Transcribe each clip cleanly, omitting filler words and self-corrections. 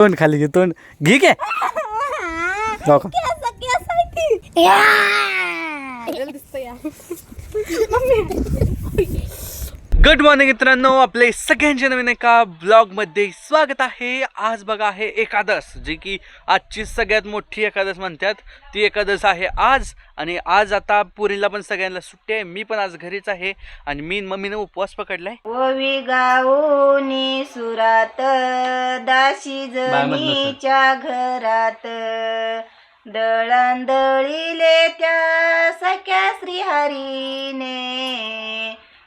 तोंड खाली घे तोंड घे के गुड मॉर्निंग मित्रांनो, आपले सगळ्यांचे नवीन एका ब्लॉग मध्ये स्वागत आहे. आज बघा आहे एकादश, जी की आजची सगळ्यात मोठी एकादश म्हणतात. ती एकादश आहे आज. आणि आज आता पुरीला पण सगळ्यांना सुट्टी आहे. मी पण आज घरीच आहे आणि मी मम्मीने उपवास पकडलाय. ओवी गाऊनी सुरात दाशी जनीच्या घरात दळांदळीले त्या सख्या श्रीहरीने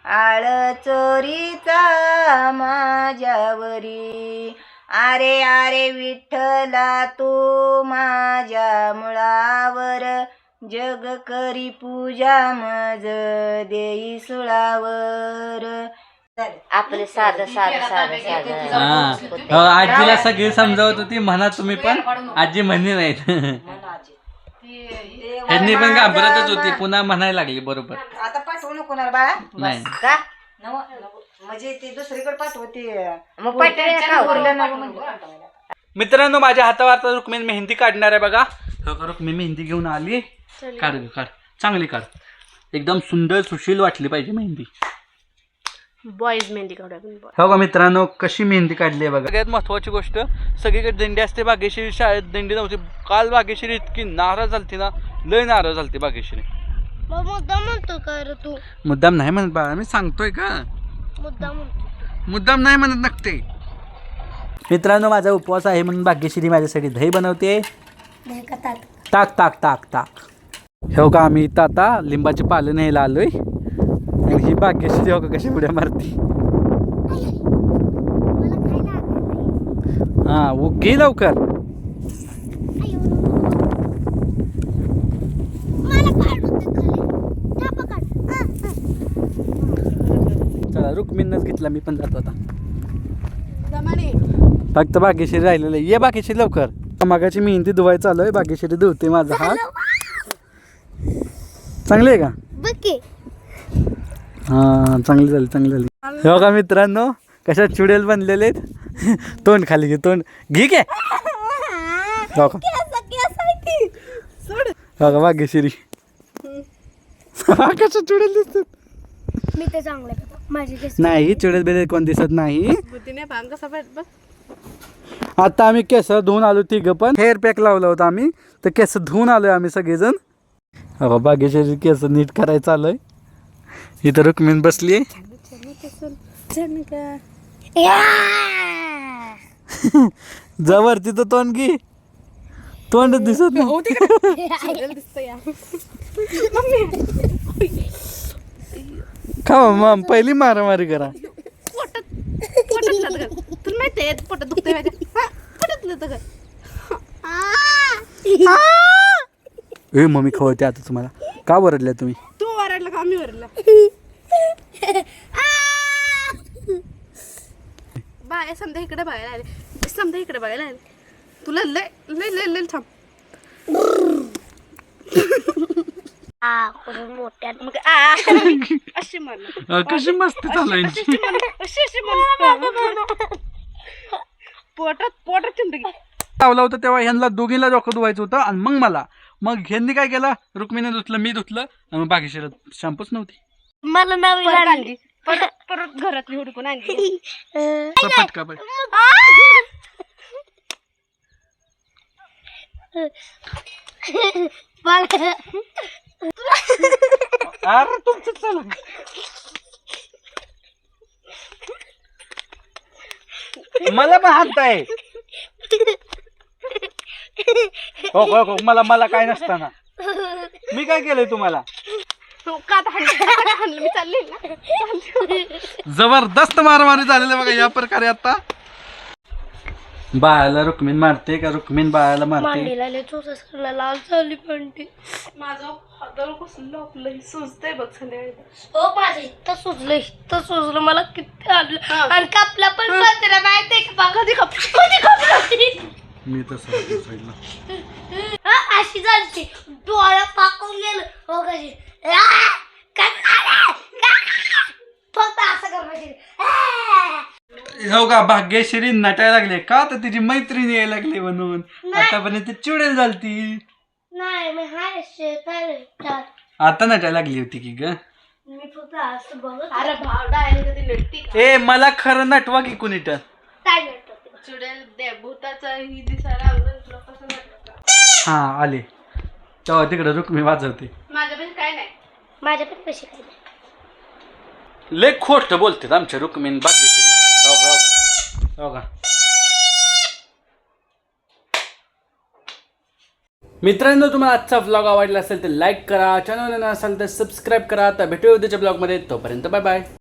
आळ चोरीचा माझ्यावरी. आरे आरे विठ्ठला तू माझ्या मुळावर जग करी पूजा मज देई सुळावर. आपले साधं साधं साधं साधं आजीला सगळी समजावत होती म्हणा तुम्ही, पण आजी म्हणली नाहीत. ह्यांनी पण घाबरतच होती, पुन्हा म्हणायला लागली. बरोबर आता पाठवू नको ना बाळा. नाही का म्हणजे ते दुसरीकडे पाठवते. मित्रांनो, माझ्या हातावर आता रुक्मिणी मेहंदी काढणार आहे. बघा रुक्मिणी मेहंदी घेऊन आली. काढ काढ, चांगली काढ. एकदम सुंदर सुशील वाटली पाहिजे मेहंदी. बॉईज मेहंदी काढूया. हो का मित्रांनो, कशी मेहंदी काढली आहे बघा. सगळ्यात महत्वाची गोष्ट, सगळीकडे दिंडी असते. बागेश्वरी शाळेत दिंडी नव्हती काल. बागेश्वरी इतकी नाराज झालती ना, लय नाराज झालती बागेश्वरी. मुद्दाम म्हणतो का रे तू? मुद्दाम नाही म्हणत बाळा, मी सांगतोय का. मुद्दाम म्हणतो. मुद्दाम नाही म्हणत नसते. मित्रांनो, माझा उपवास आहे म्हणून भाग्यश्री माझ्यासाठी दही बनवते. ताक ताक ताक ताक. हो का, आम्ही इथं आता लिंबाची पालं न्यायला आलोय. आणि ही भाग्यश्री हो का कशी उड्या मारती. हा घे लवकर. चला रुक्मिणीनंच घेतला, मी पण जातो आता. फक्त भाग्यश्री राहिलेलं आहे. ये भाग्यश्री लवकर. मागाची मेहंदी धुवायला चालू आहे. भाग्यश्री धुवते माझा हात. चांगली आहे का? हा चांगली झाली चांगली झाली. हो का मित्रांनो, कशा चुडेल बनलेले आहेत. तोंड खाली घे तोंड घे के हो का भाग्यश्री. कशा चुडेल दिसतात. मी ते चांगलं माझी केस नाही चुडेल बेल कोण दिसत नाही. आता आम्ही केस धुवून आलो तिघं पण. हेअर पॅक लावला होता आम्ही, तर केस धुवून आलोय आम्ही सगळेजण. हो भाग्यश्री केस नीट करायचं चालूय. इथं रुक्मिणी बसली. जवळ तिथं तोंड घे. तोंड दिसत नाही. का मग पहिली मारामारी करा. तुला माहिती आहे पोटात दुखतंय माझ्या. पोटात ए मम्मी खवळते आता तुम्हाला. का ओरडल्या तुम्ही? तू ओरडला का मी ओरडला? बाय समजा इकडे बघायला आले. समजा इकडे बघायला आले. तुला लय लय लय लय थांब. मोठ्या मग अशी म्हणा. कशी मस्त चालायची. पोटात चिंडगी लावला होता तेव्हा ह्यांना दोघीला डोकं धुवायचं होतं आणि मग मला. मग ह्यांनी काय केलं, रुक्मिणी धुतलं, मी धुतलं आणि बागेश्वरात शॅम्पूच नव्हती. मला नवीन आणली. परत घरात हुडकून आणली. फटका पाय. अरे तुमचं चालू. मला पण हाणताय. हो हो हो, मला काय नसताना मी काय केलंय तुम्हाला. मी चालली ना. जबरदस्त मारामारी झालेली बघा या प्रकारे. आता बाळाला रुक्मिणी मारते का रुक्मिणी बाळाला मारते. लाल झाली पण ती. माझं हाताला कसलं आपलं सुजतंय बघ संध्याकाळी. हो माझं इथं सुजलं मला किती आणलं. आणि कापला पण पत्रा माहितीये का? कधी कापलं मी तसं अशी झाली. डोळा पाकून गेलं. हो कशी फक्त असं कर. हो का भाग्यश्री नटायला लागले का तर तिची मैत्रिणी यायला लागली म्हणून आतापर्यंत चिडेल झालती नाही मी हाय शेतात आता नटायला लागली होती की ग मी फक्त असं बघत अरे भावडा आहे कधी नटती ए मला खरं नटवा की कुणी तर काय नटत चुडेल दे भूताचा ही दिसायला आवडून तुला कसं नटत हा आले तेव्हा तिकडे रुक्मी वाजवते माझ्या पण काय नाही माझ्या पण पैसे काय नाही लय खोट बोलतात आमच्या रुक्मीन भाग्यश्री हो का मित्रांनो तुम्हाला आजचा व्लॉग आवडला असेल तर लाईक करा चॅनल नसेल तर सबस्क्राईब करा आता भेटूया उद्याच्या ब्लॉगमध्ये तोपर्यंत बाय बाय